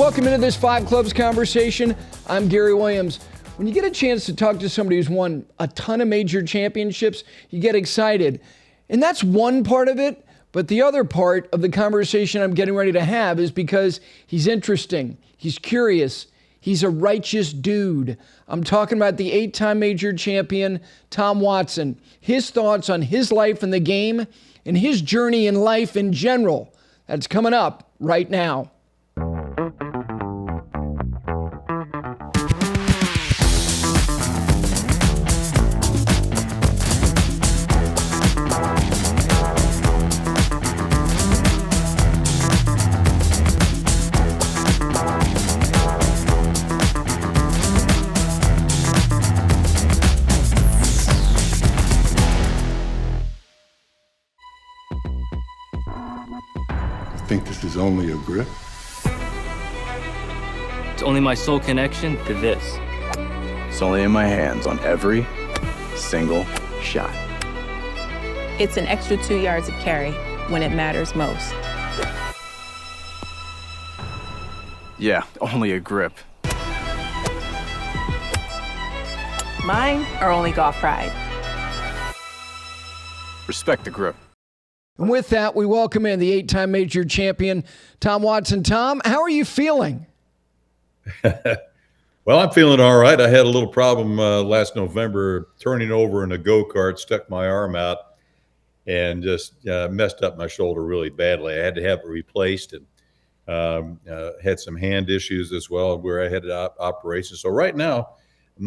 Welcome into this Five Clubs conversation. I'm Gary Williams. When you get a chance to talk to somebody who's won a ton of major championships, you get excited. And that's one part of it. But the other part of the conversation I'm getting ready to have is because he's interesting. He's curious. He's a righteous dude. I'm talking about the 8-time major champion, Tom Watson. His thoughts on his life in the game and his journey in life in general. That's coming up right now. Think this is only a grip? It's only my sole connection to this. It's only in my hands on every single shot. It's an extra 2 yards of carry when it matters most. Yeah, only a grip. Mine are only golf pride. Respect the grip. And with that, we welcome in the 8-time major champion, Tom Watson. Tom, how are you feeling? Well, I'm feeling all right. I had a little problem last November turning over in a go-kart, stuck my arm out, and just messed up my shoulder really badly. I had to have it replaced, and had some hand issues as well where I had operations. So right now,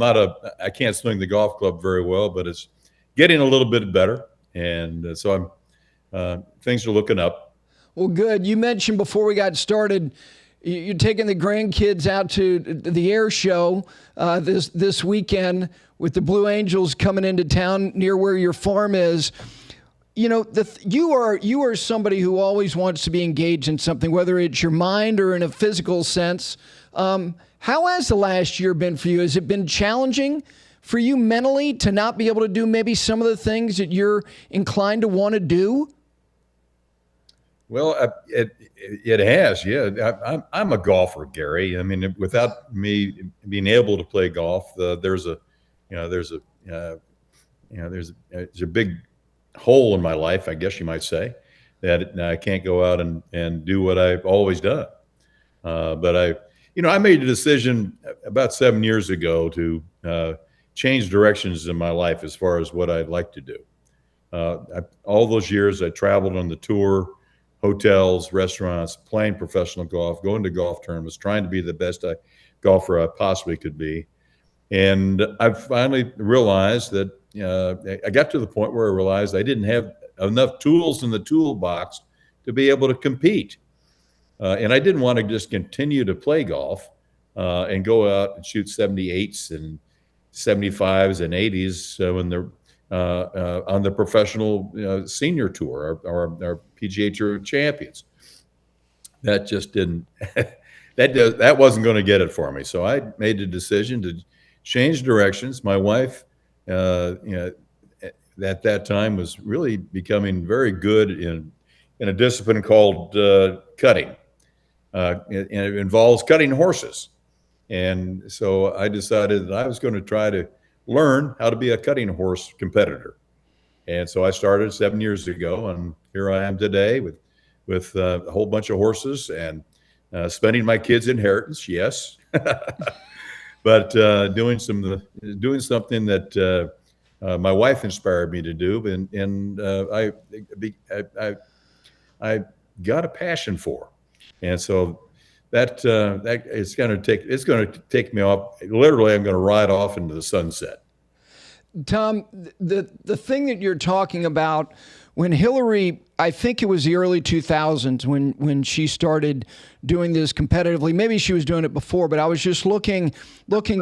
I can't swing the golf club very well, but it's getting a little bit better, and so things are looking up. Well, good. You mentioned before we got started, you're taking the grandkids out to the air show this weekend with the Blue Angels coming into town near where your farm is. You know, you are somebody who always wants to be engaged in something, whether it's your mind or in a physical sense. How has the last year been for you? Has it been challenging for you mentally to not be able to do maybe some of the things that you're inclined to want to do? Well, it has, yeah. I'm a golfer, Gary. I mean, without me being able to play golf, there's a big hole in my life, I guess you might say, that I can't go out and do what I've always done. But I made a decision about 7 years ago to change directions in my life as far as what I'd like to do. All those years I traveled on the tour, hotels, restaurants, playing professional golf, going to golf tournaments, trying to be the best golfer I possibly could be. And I finally realized that I got to the point where I realized I didn't have enough tools in the toolbox to be able to compete. And I didn't want to just continue to play golf and go out and shoot 78s and 75s and 80s when they're on the professional senior tour, our PGA Tour champions. That just didn't. that wasn't going to get it for me. So I made the decision to change directions. My wife, at that time, was really becoming very good in a discipline called cutting, and it involves cutting horses. And so I decided that I was going to try to learn how to be a cutting horse competitor. And so I started 7 years ago, and here I am today with a whole bunch of horses and spending my kids' inheritance, yes, but doing something that my wife inspired me to do, and I got a passion for, and so that it's going to take me off. Literally, I'm going to ride off into the sunset. Tom, the thing that you're talking about, when Hillary, I think it was the early 2000s when she started doing this competitively. Maybe she was doing it before, but I was just looking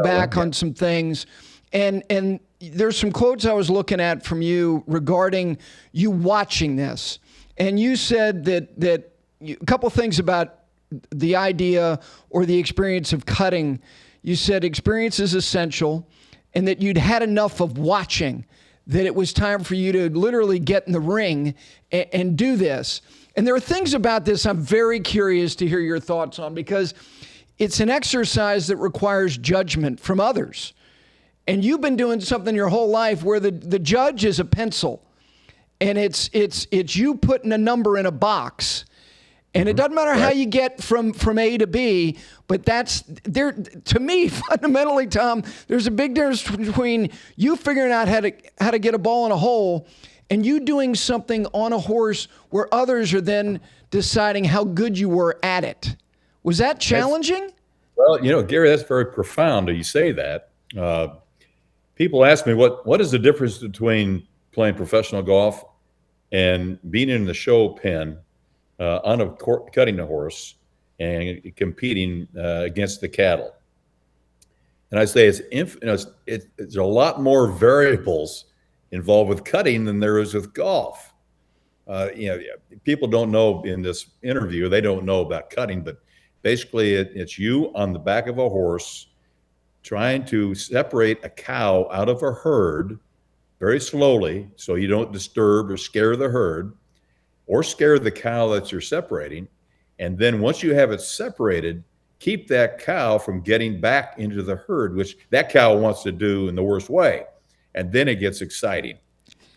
back on some things, and there's some quotes I was looking at from you regarding you watching this, and you said that a couple things about the idea or the experience of cutting. You said experience is essential, and that you'd had enough of watching that it was time for you to literally get in the ring and do this. And there are things about this I'm very curious to hear your thoughts on, because it's an exercise that requires judgment from others. And you've been doing something your whole life where the judge is a pencil, and it's you putting a number in a box. And it doesn't matter how you get from A to B, but that's there. To me, fundamentally, Tom, there's a big difference between you figuring out how to get a ball in a hole and you doing something on a horse where others are then deciding how good you were at it. Was that challenging? Well, Gary, that's very profound that you say that. People ask me, what is the difference between playing professional golf and being in the show pen on a cutting a horse and competing against the cattle? And I say it's a lot more variables involved with cutting than there is with golf. People don't know in this interview, they don't know about cutting, but basically it's you on the back of a horse trying to separate a cow out of a herd very slowly so you don't disturb or scare the herd or scare the cow that you're separating. And then once you have it separated, keep that cow from getting back into the herd, which that cow wants to do in the worst way. And then it gets exciting.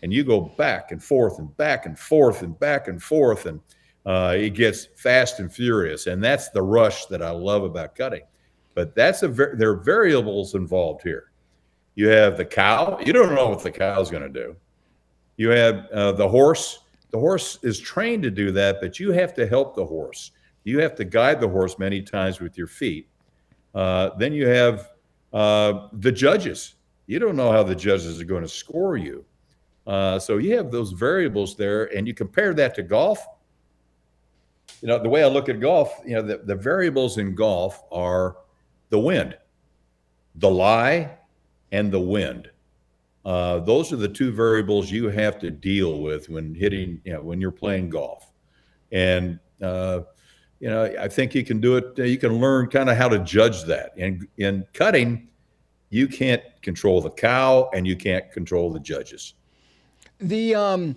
And you go back and forth and back and forth and back and forth, and it gets fast and furious. And that's the rush that I love about cutting. But there are variables involved here. You have the cow. You don't know what the cow's going to do. You have the horse. The horse is trained to do that, but you have to help the horse. You have to guide the horse many times with your feet. Then you have the judges. You don't know how the judges are going to score you. So you have those variables there, and you compare that to golf. The way I look at golf, the variables in golf are the wind, the lie, and the wind. Those are the two variables you have to deal with when when you're playing golf. And, I think you can do it. You can learn kind of how to judge that. And in cutting, you can't control the cow and you can't control the judges. I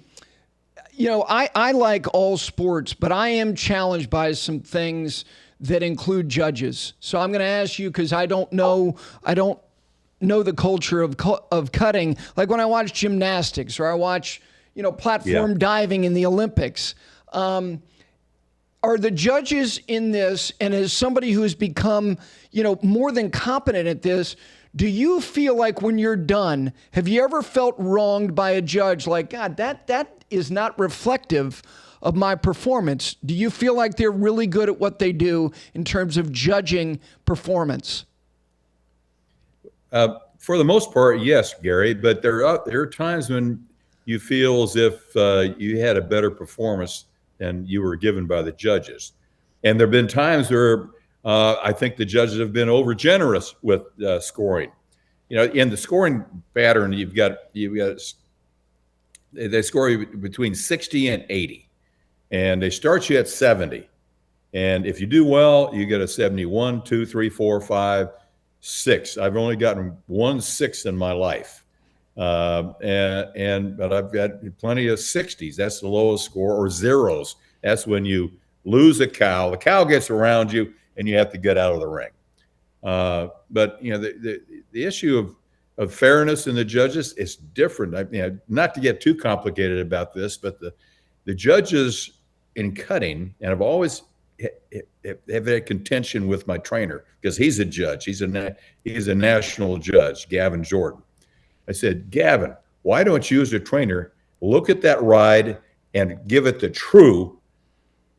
like all sports, but I am challenged by some things that include judges. So I'm going to ask you, because I don't know the culture of cutting. Like when I watch gymnastics or I watch, platform diving in the Olympics. Are the judges in this, and as somebody who has become, more than competent at this, do you feel like when you're done, have you ever felt wronged by a judge? Like, God, that is not reflective of my performance. Do you feel like they're really good at what they do in terms of judging performance? For the most part, yes, Gary, but there are times when you feel as if you had a better performance than you were given by the judges. And there have been times where I think the judges have been over generous with scoring. In the scoring pattern, you've got they score you between 60 and 80, and they start you at 70. And if you do well, you get a 71, 2, 3, 4, 5, 6. I've only gotten 1 6 in my life. But I've got plenty of 60s. That's the lowest score, or zeros. That's when you lose a cow. The cow gets around you and you have to get out of the ring. But the issue of fairness in the judges is different. Not to get too complicated about this, but the judges in cutting, and I've always have had contention with my trainer because he's a judge. He's a national judge, Gavin Jordan. I said, Gavin, why don't you as a trainer look at that ride and give it the true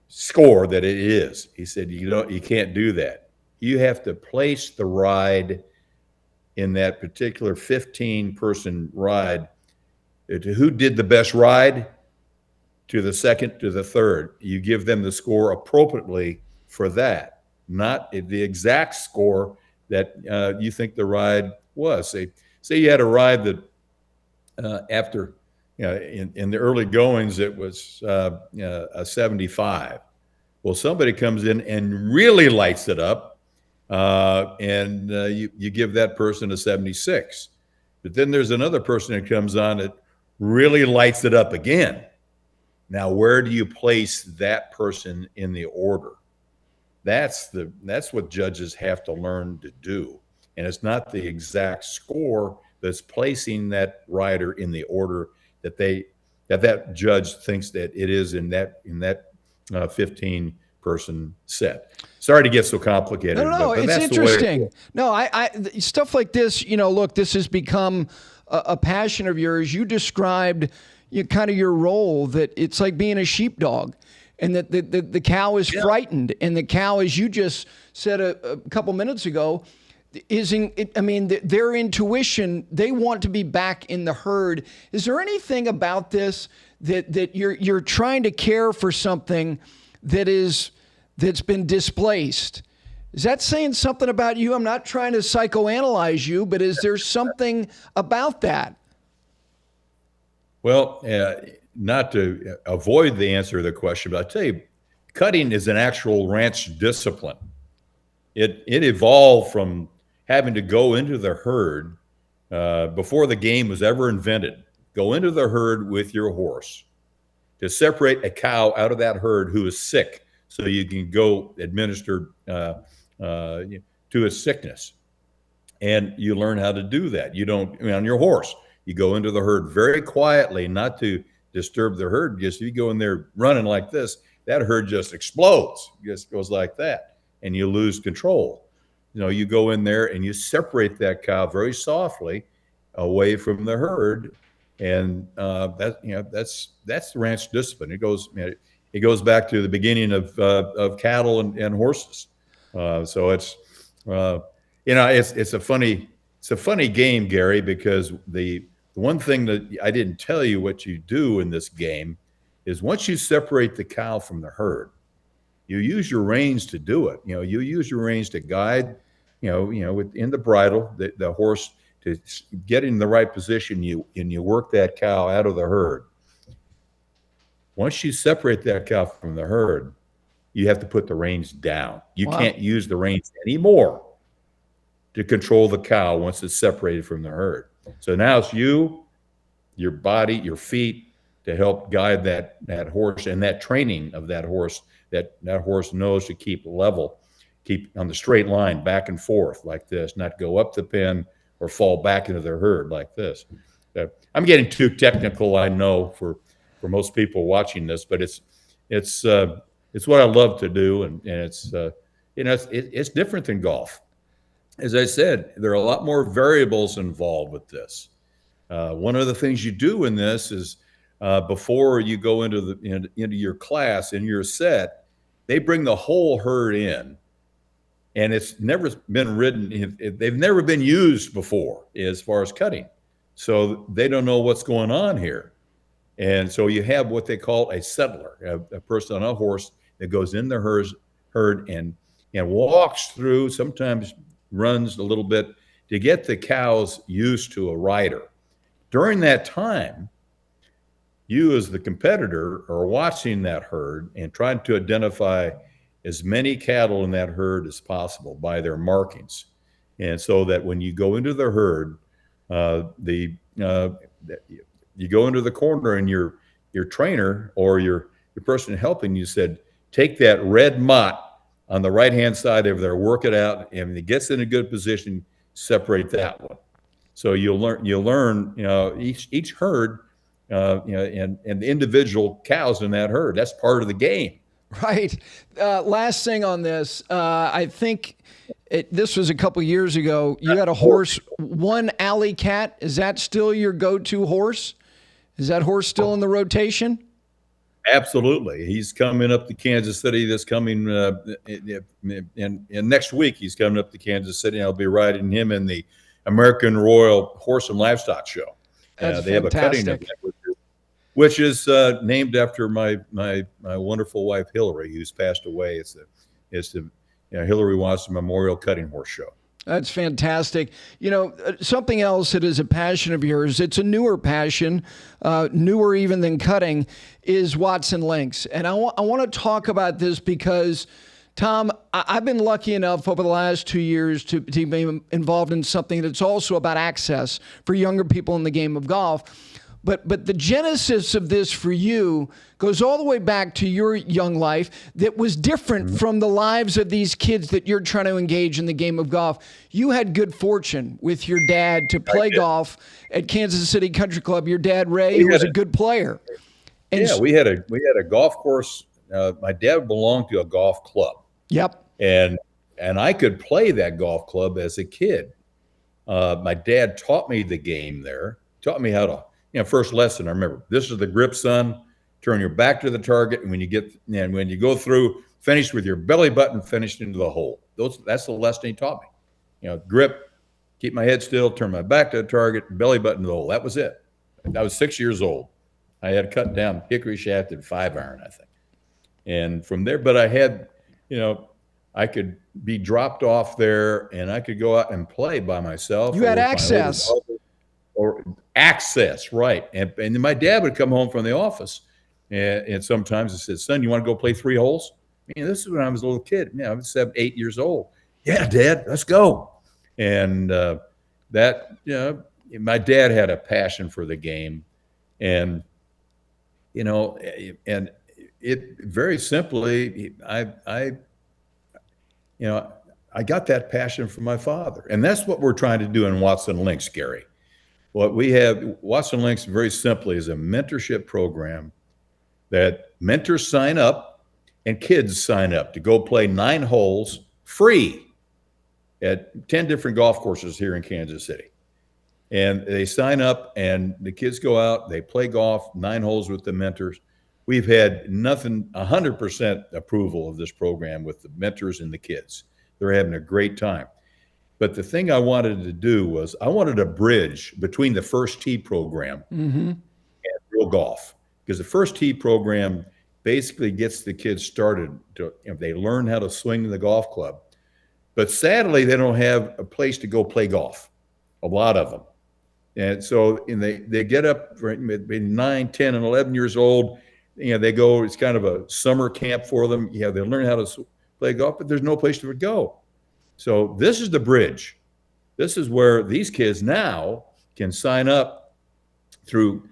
score that it is? He said, you can't do that. You have to place the ride in that particular 15-person ride. Who did the best ride? To the second, to the third. You give them the score appropriately for that, not the exact score that you think the ride was. Say you had a ride that after, in the early goings, it was a 75. Well, somebody comes in and really lights it up, and you give that person a 76. But then there's another person that comes on that really lights it up again. Now, where do you place that person in the order? That's what judges have to learn to do. And it's not the exact score that's placing that rider in the order that that judge thinks that it is in that 15 person set. Sorry to get so complicated. No, but it's that's interesting. The way No, I stuff like this, look, this has become a passion of yours. You described kind of your role, that it's like being a sheepdog, and that the cow is frightened, and the cow, as you just said a couple minutes ago, their intuition, they want to be back in the herd. Is there anything about this that you're trying to care for something that's been displaced? Is that saying something about you? I'm not trying to psychoanalyze you, but is there something about that? Well, not to avoid the answer to the question, but I'll tell you, cutting is an actual ranch discipline. It evolved from having to go into the herd before the game was ever invented. Go into the herd with your horse to separate a cow out of that herd who is sick, so you can go administer to its sickness. And you learn how to do that. You don't, on your horse, you go into the herd very quietly, not to disturb the herd. Because if you go in there running like this, that herd just explodes. It just goes like that, and you lose control. You go in there and you separate that cow very softly away from the herd, and that's the ranch discipline. It goes back to the beginning of cattle and horses. So it's a funny game, Gary, because the one thing that I didn't tell you what you do in this game is, once you separate the cow from the herd, you use your reins to do it. You use your reins to guide, in the bridle, the horse to get in the right position. You work that cow out of the herd. Once you separate that cow from the herd, you have to put the reins down. You can't use the reins anymore to control the cow once it's separated from the herd. So now it's you, your body, your feet, to help guide that horse, and that training of that horse, that horse knows to keep level, keep on the straight line, back and forth like this, not go up the pen or fall back into the herd like this. I'm getting too technical, I know, for most people watching this, but it's what I love to do, and it's different than golf. As I said, there are a lot more variables involved with this. One of the things you do in this is, before you go into your class, in your set, they bring the whole herd in, and it's never been ridden. They've never been used before as far as cutting, so they don't know what's going on here. And so you have what they call a settler, a person on a horse that goes in the herd and walks through, sometimes runs a little bit, to get the cows used to a rider. During that time, you as the competitor are watching that herd and trying to identify as many cattle in that herd as possible by their markings. And so that when you go into the herd, you go into the corner, and your trainer or your person helping you said, take that red mott on the right-hand side over there, work it out, and when it gets in a good position, separate that one. So you'll learn, each herd, and the individual cows in that herd. That's part of the game. Right. Last thing on this, I think this was a couple years ago. You had a horse, one alley cat. Is that still your go-to horse? Is that horse still in the rotation? Absolutely. He's coming up to Kansas City this coming, and next week he's coming up to Kansas City. I'll be riding him in the American Royal Horse and Livestock Show. That's they have a cutting event, which is named after my wonderful wife Hillary, who's passed away. It's the Hillary Watson Memorial Cutting Horse Show. That's fantastic. Something else that is a passion of yours, it's a newer passion, newer even than cutting, is Watson Links. And I want to talk about this because, Tom, I've been lucky enough over the last 2 years to be involved in something that's also about access for younger people in the game of golf. But the genesis of this for you goes all the way back to your young life that was different from the lives of these kids that you're trying to engage in the game of golf. You had good fortune with your dad to play golf at Kansas City Country Club. Your dad, Ray, who was a good player. And Yeah, we had a golf course. My dad belonged to a golf club. Yep. And I could play that golf club as a kid. My dad taught me the game there, taught me how to, first lesson, I remember, this is the grip, son, turn your back to the target, and when you go through, finish with your belly button finished into the hole. That's the lesson he taught me. Grip, keep my head still, turn my back to the target, belly button to the hole. That was it. I was 6 years old. I had cut down hickory shafted 5-iron, I think. And from there, but I had, I could be dropped off there and I could go out and play by myself. You had access. Or access, right. And then my dad would come home from the office and sometimes he said, son, you want to go play 3 holes? This is when I was a little kid. I was 7, 8 years old. Yeah, Dad, let's go. And my dad had a passion for the game. And, and it very simply, I got that passion from my father. And that's what we're trying to do in Watson Links, Gary. What we have, Watson Links, very simply, is a mentorship program that mentors sign up and kids sign up to go play 9 holes free at 10 different golf courses here in Kansas City. And they sign up and the kids go out, they play golf, 9 holes with the mentors. We've had 100% approval of this program with the mentors and the kids. They're having a great time. But the thing I wanted to do was I wanted a bridge between the First Tee program and real golf. Because the First Tee program basically gets the kids started to, they learn how to swing the golf club. But sadly, they don't have a place to go play golf, a lot of them. And so they get up maybe 9, 10, and 11 years old. They go, it's kind of a summer camp for them. They learn how to play golf, but there's no place to go. So this is the bridge. This is where these kids now can sign up through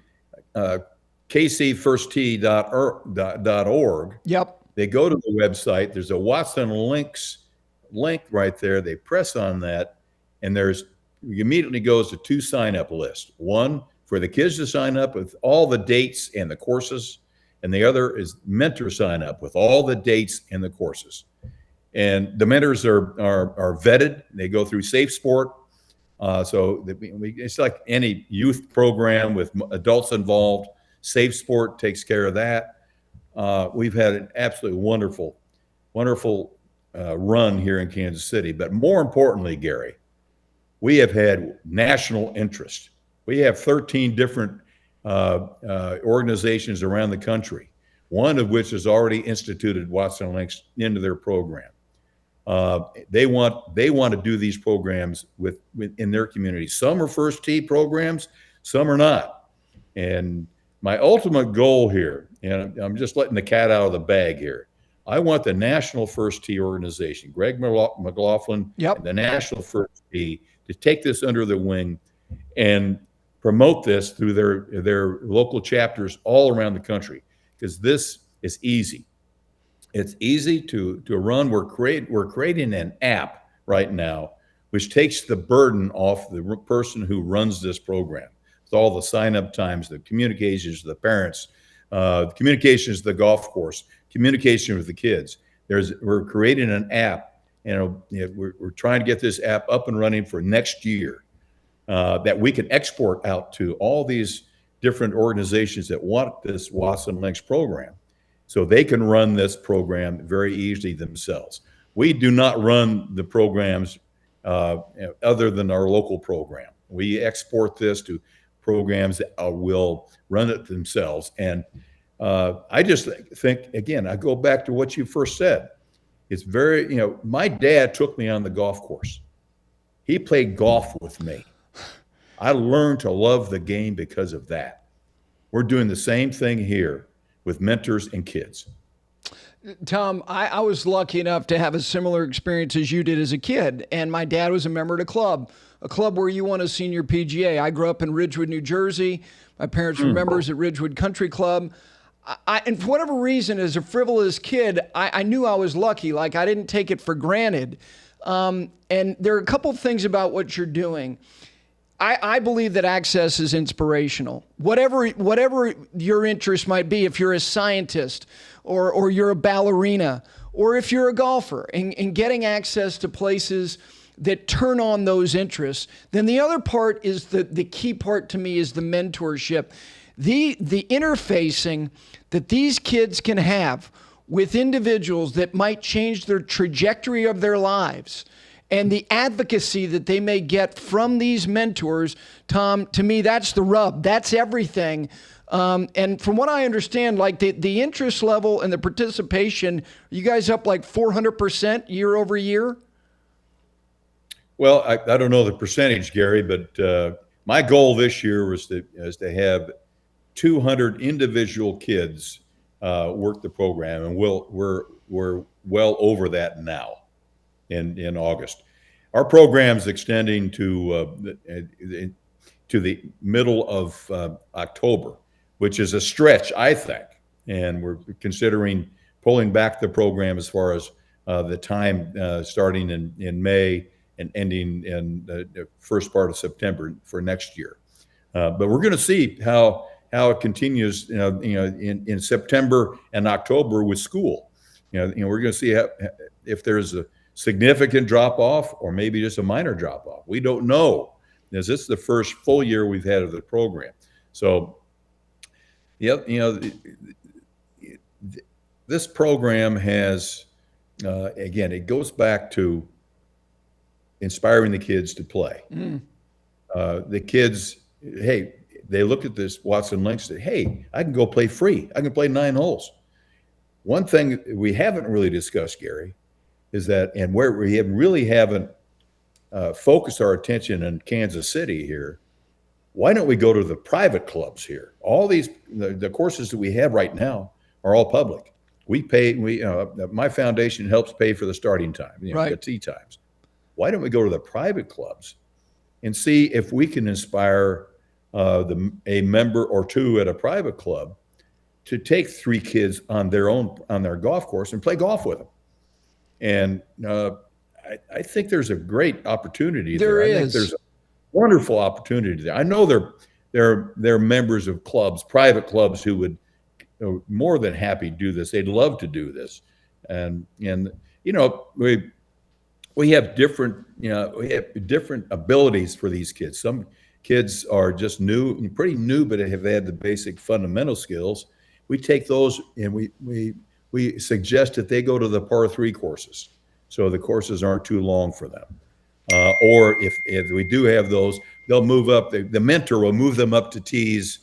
kcfirsttee.org. Yep. They go to the website. There's a Watson Links link right there. They press on that, and it immediately goes to 2 sign-up lists. One for the kids to sign up with all the dates and the courses, and the other is mentor sign up with all the dates and the courses. And the mentors are vetted. They go through Safe Sport. It's like any youth program with adults involved. Safe Sport takes care of that. We've had an absolutely wonderful run here in Kansas City. But more importantly, Gary, we have had national interest. We have 13 different organizations around the country, one of which has already instituted Watson Links into their program. They want to do these programs in their community. Some are First Tee programs, some are not. And my ultimate goal here, and I'm just letting the cat out of the bag here, I want the National First Tee organization, Greg McLaughlin, and the National First Tee, to take this under the wing and promote this through their local chapters all around the country, because this is easy. It's easy to run. We're creating an app right now, which takes the burden off the person who runs this program. With all the sign-up times, the communications to the parents, communications to the golf course, communication with the kids. We're creating an app, and we're trying to get this app up and running for next year, that we can export out to all these different organizations that want this Watson Links program, so they can run this program very easily themselves. We do not run the programs other than our local program. We export this to programs that will run it themselves. And I just think, again, I go back to what you first said. It's very, my dad took me on the golf course. He played golf with me. I learned to love the game because of that. We're doing the same thing here with mentors and kids. Tom, I was lucky enough to have a similar experience as you did as a kid, and my dad was a member of the club. a club where you won a senior PGA. I grew up in Ridgewood, New Jersey. My parents were members at Ridgewood Country Club. And for whatever reason, as a frivolous kid, I knew I was lucky. Like, I didn't take it for granted. And there are a couple of things about what you're doing. I believe that access is inspirational. Whatever your interest might be, if you're a scientist or you're a ballerina or if you're a golfer, and getting access to places that turn on those interests, then the other part is the key part to me is the mentorship. The interfacing that these kids can have with individuals that might change their trajectory of their lives, and the advocacy that they may get from these mentors, Tom, to me, that's the rub. That's everything. And from what I understand, like the interest level and the participation, you guys up like 400% year over year? Well, I don't know the percentage, Gary, but my goal this year was to have 200 individual kids work the program, and we're well over that now. In August, our program's extending to the middle of October, which is a stretch, I think, and we're considering pulling back the program as far as the time starting in May and ending in the first part of September for next year. But we're going to see how it continues, in September and October with school. We're going to see if there's a significant drop off or maybe just a minor drop off. We don't know, because this is the first full year we've had of the program. So, this program has, again, it goes back to inspiring the kids to play. The kids, hey, they look at this Watson Links and say, hey, I can go play free. I can play 9 holes. One thing we haven't really discussed, Gary, is that, and where we really haven't focused our attention in Kansas City here, why don't we go to the private clubs here? All these, the courses that we have right now are all public. We pay, my foundation helps pay for the starting time, right, the tee times. Why don't we go to the private clubs and see if we can inspire a member or two at a private club to take 3 kids on their golf course and play golf with them? And I think there's a great opportunity there. I think there's a wonderful opportunity there. I know they're members of clubs, private clubs, who would more than happy to do this. They'd love to do this, and we have different abilities for these kids. Some kids are just pretty new, but have had the basic fundamental skills. We take those and we suggest that they go to the par 3 courses, so the courses aren't too long for them. Or if we do have those, they'll move up. The mentor will move them up to tees,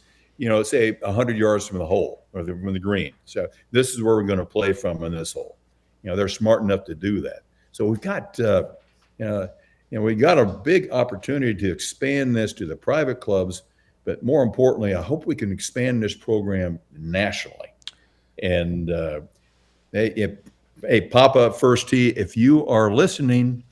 say 100 yards from the hole or from the green. So this is where we're going to play from in this hole. They're smart enough to do that. So we've got, we got a big opportunity to expand this to the private clubs, but more importantly, I hope we can expand this program nationally. And hey, Papa First Tee, if you are listening,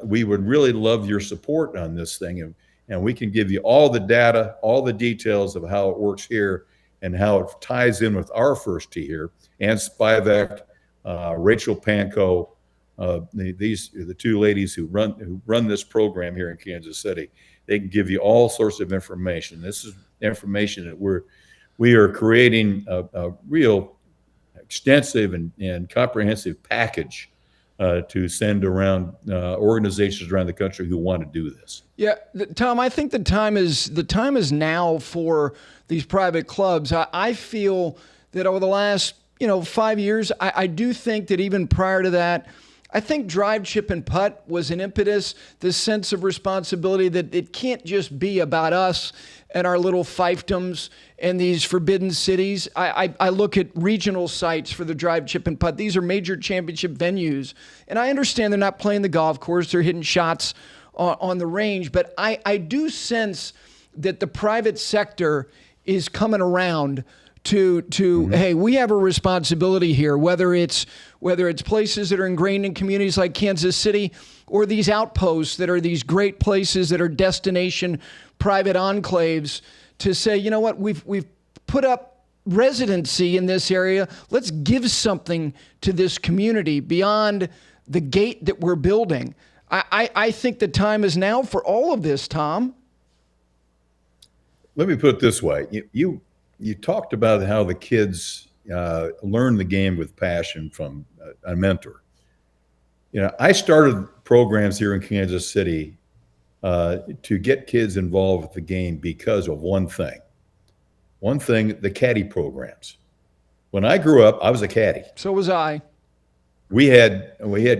we would really love your support on this thing. And we can give you all the data, all the details of how it works here and how it ties in with our First Tee here. And Spivak, Rachel Pankow, these are the 2 ladies who run this program here in Kansas City. They can give you all sorts of information. This is information that we are creating a real extensive and comprehensive package to send around organizations around the country who want to do this. Yeah, Tom, I think the time is now for these private clubs. I feel that over the last 5 years, I do think that even prior to that, I think drive, chip, and putt was an impetus, this sense of responsibility that it can't just be about us and our little fiefdoms and these forbidden cities. I look at regional sites for the drive, chip, and putt. These are major championship venues. And I understand they're not playing the golf course. They're hitting shots on the range. But I do sense that the private sector is coming around to hey, we have a responsibility here, whether it's places that are ingrained in communities like Kansas City, or these outposts that are these great places that are destination private enclaves, to say, you know what, we've put up residency in this area. Let's give something to this community beyond the gate that we're building. I think the time is now for all of this, Tom. Let me put it this way. You talked about how the kids learn the game with passion from a mentor. I started programs here in Kansas City to get kids involved with the game because of one thing, the caddy programs. When I grew up, I was a caddy. So was I. We had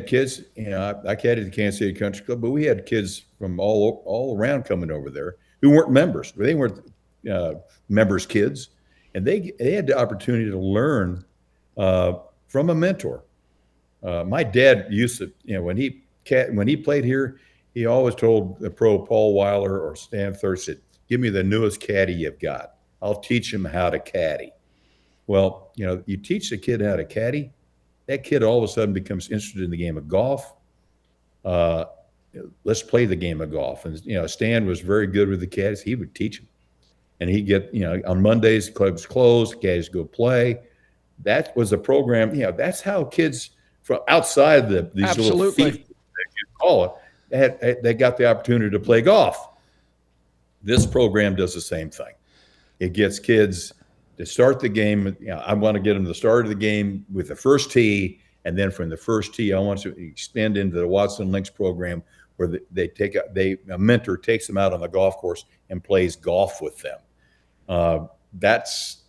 kids, I caddied the Kansas City Country Club, but we had kids from all around coming over there who weren't members. They weren't members' kids, and they had the opportunity to learn from a mentor. My dad used to, when he played here, he always told the pro Paul Weiler or Stan Thurston, "Give me the newest caddy you've got. I'll teach him how to caddy." Well, you teach the kid how to caddy, that kid all of a sudden becomes interested in the game of golf. Let's play the game of golf. And, Stan was very good with the caddies. He would teach them. And he'd get, on Mondays, the club's closed, caddies go play. That was a program. That's how kids from outside these Absolutely. little fiefs, that you call it, they got the opportunity to play golf. This program does the same thing. It gets kids to start the game. I want to get them to the start of the game with the first tee, and then from the first tee, I want to extend into the Watson Links program, where a mentor takes them out on the golf course and plays golf with them. It's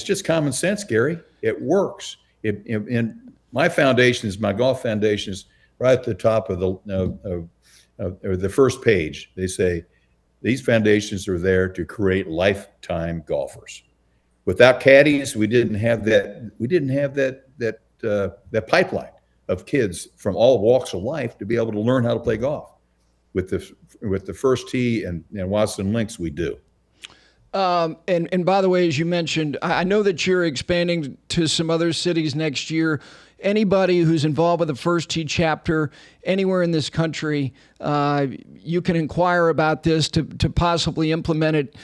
just common sense, Gary. It works. And my golf foundation is right at the top of the first page. They say, these foundations are there to create lifetime golfers. Without caddies, we didn't have that pipeline of kids from all walks of life to be able to learn how to play golf. With the first tee and Watson Links, we do. And by the way, as you mentioned, I know that you're expanding to some other cities next year. Anybody who's involved with the First Tee chapter anywhere in this country, you can inquire about this to possibly implement it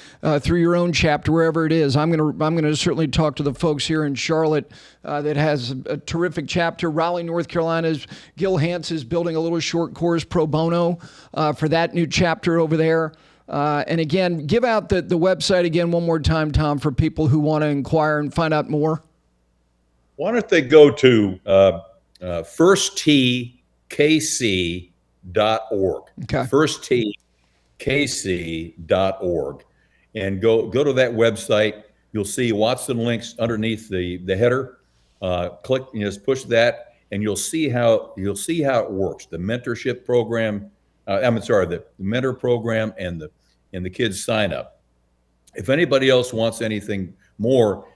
through your own chapter, wherever it is. I'm gonna certainly talk to the folks here in Charlotte that has a terrific chapter. Raleigh, North Carolina's Gil Hance is building a little short course pro bono for that new chapter over there. And again, give out the website again one more time, Tom, for people who want to inquire and find out more. Why don't they go to firsttkc.org. Okay. firsttkc.org, and go to that website. You'll see Watson Links underneath the header. Click, just push that, and you'll see how it works. The mentorship program. The mentor program and the kids sign up. If anybody else wants anything more,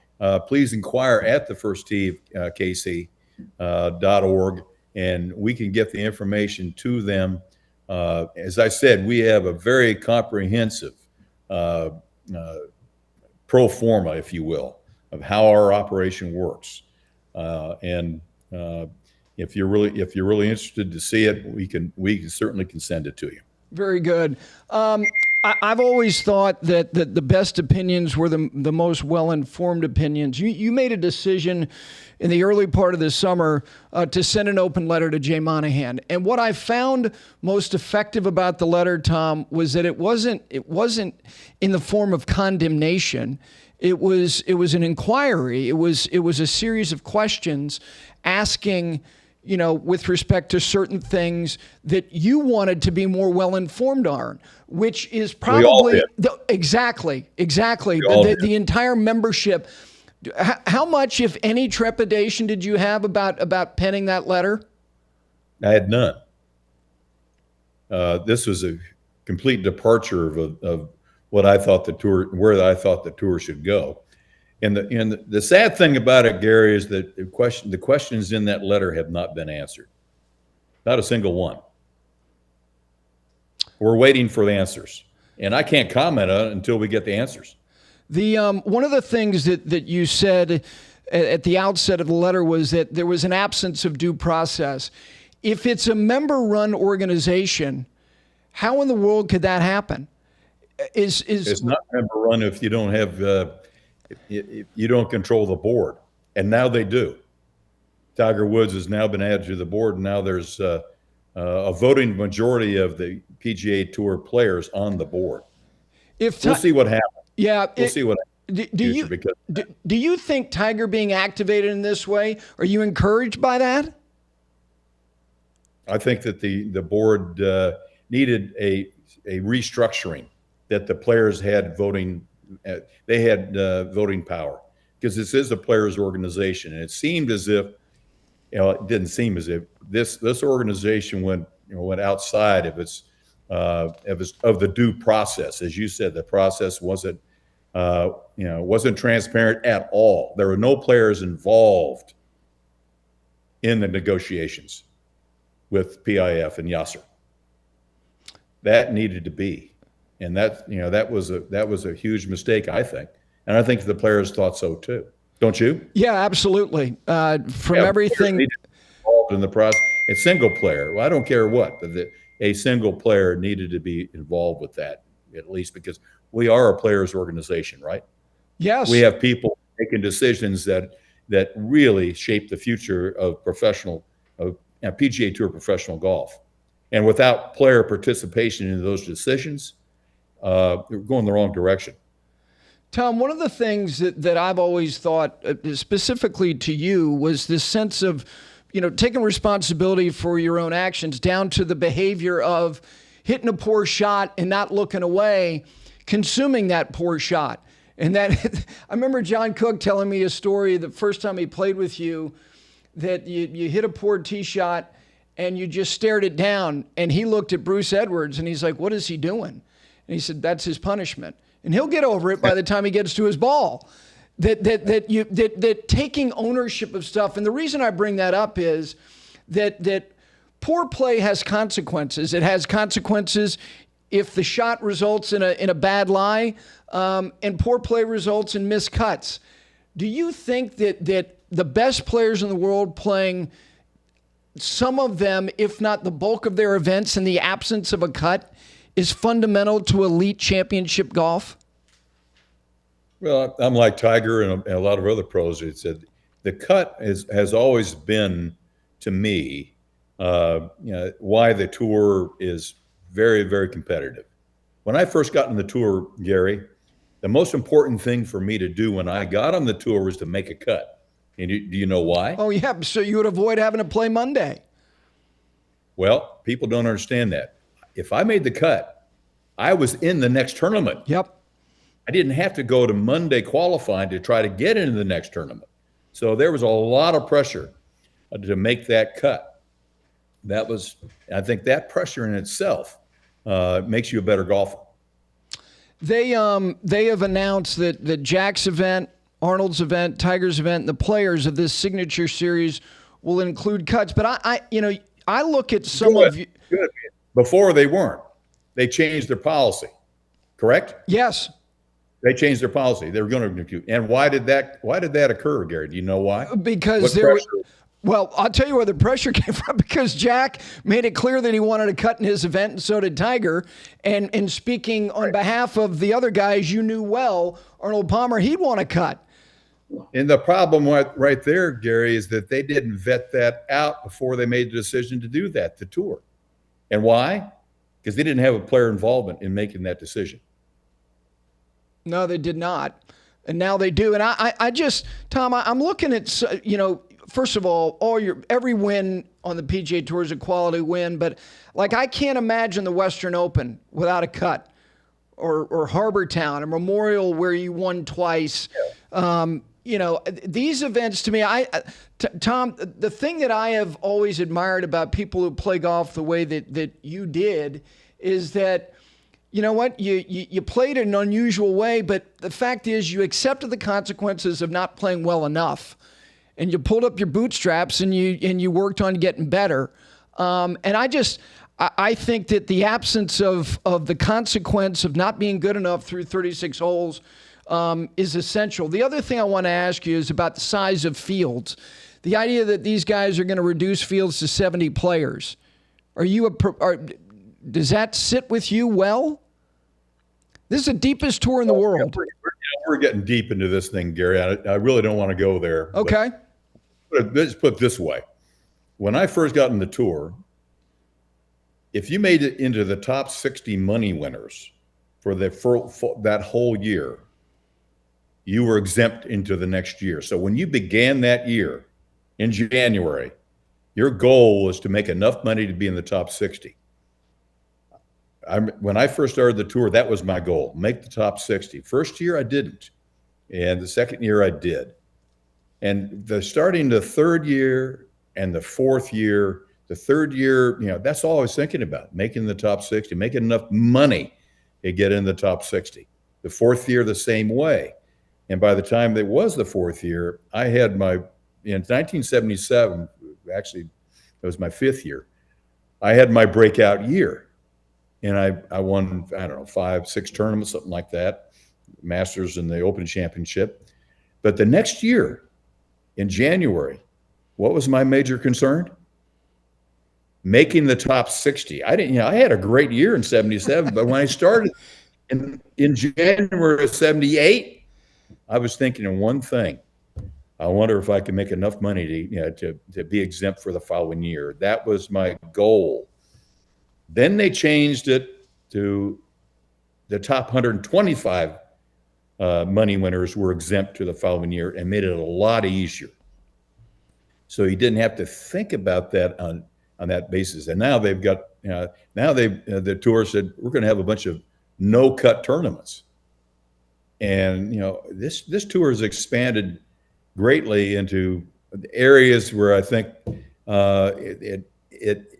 please inquire at the firsttee.kc.org, and we can get the information to them. As I said, we have a very comprehensive pro forma, if you will, of how our operation works. If you're really interested to see it, we certainly can send it to you. Very good. I've always thought that the best opinions were the most well-informed opinions. You made a decision in the early part of the summer to send an open letter to Jay Monahan. And what I found most effective about the letter, Tom, was that it wasn't in the form of condemnation. It was an inquiry. It was a series of questions asking, with respect to certain things that you wanted to be more well-informed on, which is probably exactly the entire membership. How much, if any, trepidation did you have about penning that letter? I had none. This was a complete departure of what I thought where I thought the tour should go. And the sad thing about it, Gary, is that the questions in that letter have not been answered. Not a single one. We're waiting for the answers. And I can't comment on it until we get the answers. The one of the things that you said at the outset of the letter was that there was an absence of due process. If it's a member-run organization, how in the world could that happen? It's not member-run if you don't have if you don't control the board, and now they do. Tiger Woods has now been added to the board, and now there's a voting majority of the PGA Tour players on the board. We'll see what happens. Yeah, we'll see what happens. Do you think Tiger being activated in this way? Are you encouraged by that? I think that the board needed a restructuring, that the players had voting. They had voting power, because this is a players' organization, and it seemed as if, it didn't seem as if this organization went outside of of the due process. As you said, the process wasn't transparent at all. There were no players involved in the negotiations with PIF and Yasser. That needed to be, and that was a huge mistake, I think, and I think the players thought so too. Don't you? Yeah, absolutely. Everything involved in the process, a single player. Well, I don't care what, but a single player needed to be involved with that, at least because we are a players' organization, right? Yes. We have people making decisions that really shape the future of PGA Tour professional golf. And without player participation in those decisions, they're going the wrong direction. Tom, one of the things that I've always thought, specifically to you, was this sense of, taking responsibility for your own actions, down to the behavior of hitting a poor shot and not looking away, consuming that poor shot. And that I remember John Cook telling me a story the first time he played with you, that you hit a poor tee shot and you just stared it down, and he looked at Bruce Edwards and he's like, "What is he doing?" And he said, "That's his punishment." And he'll get over it by the time he gets to his ball. That taking ownership of stuff. And the reason I bring that up is that poor play has consequences. It has consequences if the shot results in a bad lie, and poor play results in missed cuts. Do you think that the best players in the world playing some of them, if not the bulk of their events, in the absence of a cut, is fundamental to elite championship golf? Well, I'm like Tiger and a lot of other pros. It said the cut has always been, to me, why the tour is very, very competitive. When I first got in the tour, Gary, the most important thing for me to do when I got on the tour was to make a cut. And do you know why? Oh, yeah. So you would avoid having to play Monday. Well, people don't understand that. If I made the cut, I was in the next tournament. Yep. I didn't have to go to Monday qualifying to try to get into the next tournament. So there was a lot of pressure to make that cut. I think that pressure in itself makes you a better golfer. They have announced that Jack's event, Arnold's event, Tiger's event, and the players of this signature series will include cuts. But I look at some of you. Good. Before they weren't. They changed their policy, correct? Yes. They changed their policy. They were going to compute. And why did that occur, Gary? Do you know why? Because well, I'll tell you where the pressure came from, because Jack made it clear that he wanted a cut in his event, and so did Tiger. And speaking on behalf of the other guys you knew well, Arnold Palmer, he'd want a cut. And the problem right there, Gary, is that they didn't vet that out before they made the decision to do that, the tour. And why? Because they didn't have a player involvement in making that decision. No, they did not. And now they do. And I just, Tom, I'm looking at, first of all, every win on the PGA Tour is a quality win. But, I can't imagine the Western Open without a cut, or Harbor Town, a Memorial where you won twice. These events, to me, Tom, the thing that I have always admired about people who play golf the way that you did is that, you know what, you played in an unusual way, but the fact is you accepted the consequences of not playing well enough, and you pulled up your bootstraps and you worked on getting better. And I think that the absence of the consequence of not being good enough through 36 holes is essential. The other thing I want to ask you is about the size of fields. The idea that these guys are going to reduce fields to 70 players. Does that sit with you well? This is the deepest tour in the world. We're getting deep into this thing, Gary. I really don't want to go there. Okay. But let's put it this way. When I first got in the tour, if you made it into the top 60 money winners for that whole year, you were exempt into the next year. So when you began that year in January, your goal was to make enough money to be in the top 60. When I first started the tour, that was my goal, make the top 60. First year, I didn't. And the second year, I did. And starting the third year and the fourth year, the third year, that's all I was thinking about, making the top 60, making enough money to get in the top 60. The fourth year, the same way. And by the time it was the fourth year, I had in 1977, actually, it was my fifth year, I had my breakout year. And I won, 5, 6 tournaments, something like that, Masters and the Open Championship. But the next year, in January, what was my major concern? Making the top 60. I had a great year in 77, but when I started in January of 78, I was thinking of one thing. I wonder if I can make enough money to be exempt for the following year. That was my goal. Then they changed it to the top 125 money winners were exempt to the following year and made it a lot easier. So you didn't have to think about that on that basis. And now they've got, the tour said, we're going to have a bunch of no-cut tournaments. And, this tour has expanded greatly into areas where I think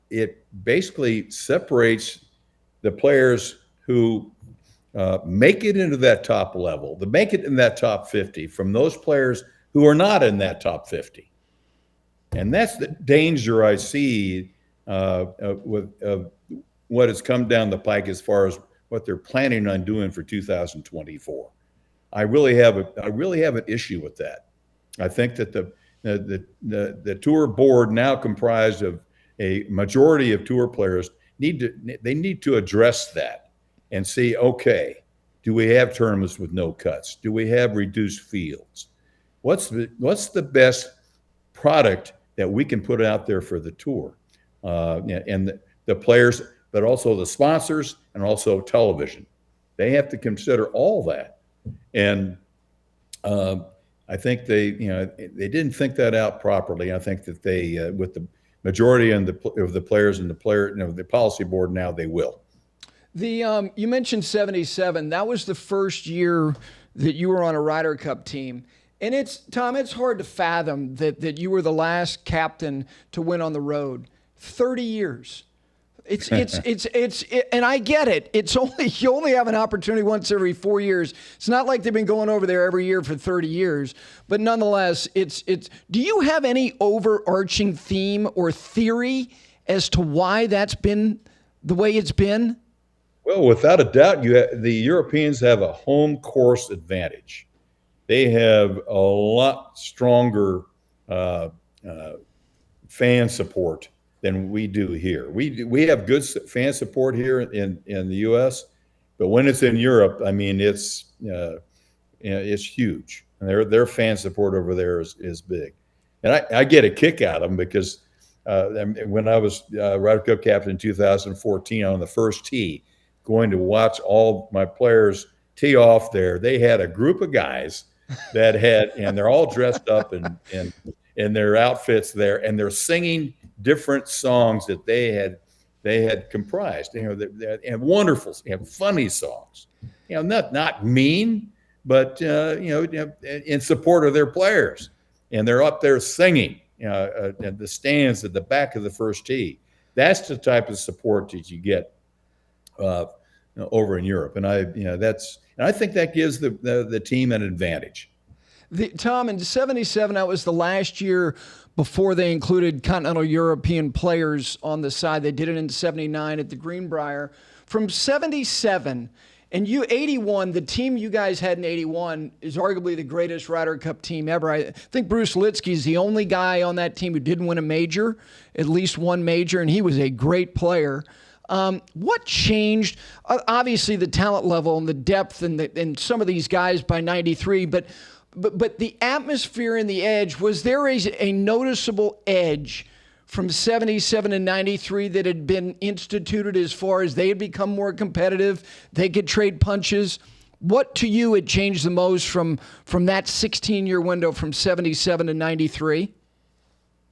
it basically separates the players who make it into that top level, to make it in that top 50 from those players who are not in that top 50. And that's the danger I see with what has come down the pike as far as what they're planning on doing for 2024. I really have an issue with that. I think that the tour board, now comprised of a majority of tour players, need to address that and see, okay, do we have tournaments with no cuts? Do we have reduced fields? What's the best product that we can put out there for the tour? And the players, but also the sponsors and also television. They have to consider all that. And I think they didn't think that out properly. I think that they, with the majority of the players and the policy board now, they will. You mentioned 77. That was the first year that you were on a Ryder Cup team. And Tom, it's hard to fathom that you were the last captain to win on the road. 30 years. And I get it. You only have an opportunity once every 4 years. It's not like they've been going over there every year for 30 years. But nonetheless, do you have any overarching theme or theory as to why that's been the way it's been? Well, without a doubt, the Europeans have a home course advantage. They have a lot stronger fan support than we do here. We have good fan support here in the U.S., but when it's in Europe, I mean, it's huge. And their fan support over there is big. And I get a kick out of them because when I was Ryder Cup captain in 2014 on the first tee, going to watch all my players tee off there, they had a group of guys that and they're all dressed up in their outfits there, and they're singing different songs that they had comprised, and wonderful, funny songs, not mean, but in support of their players, and they're up there singing, at the stands at the back of the first tee. That's the type of support that you get over in Europe, and I think that gives the team an advantage. Tom, in '77, that was the last year before they included continental European players on the side. They did it in '79 at the Greenbrier. From '77 and 81, the team you guys had in '81 is arguably the greatest Ryder Cup team ever. I think Bruce Litsky is the only guy on that team who didn't win a major, at least one major, and he was a great player. What changed? Obviously, the talent level and the depth and some of these guys by '93, but the atmosphere and the edge, was there a noticeable edge from '77 and '93 that had been instituted as far as they had become more competitive, they could trade punches? What to you had changed the most from that 16-year window from '77 to '93?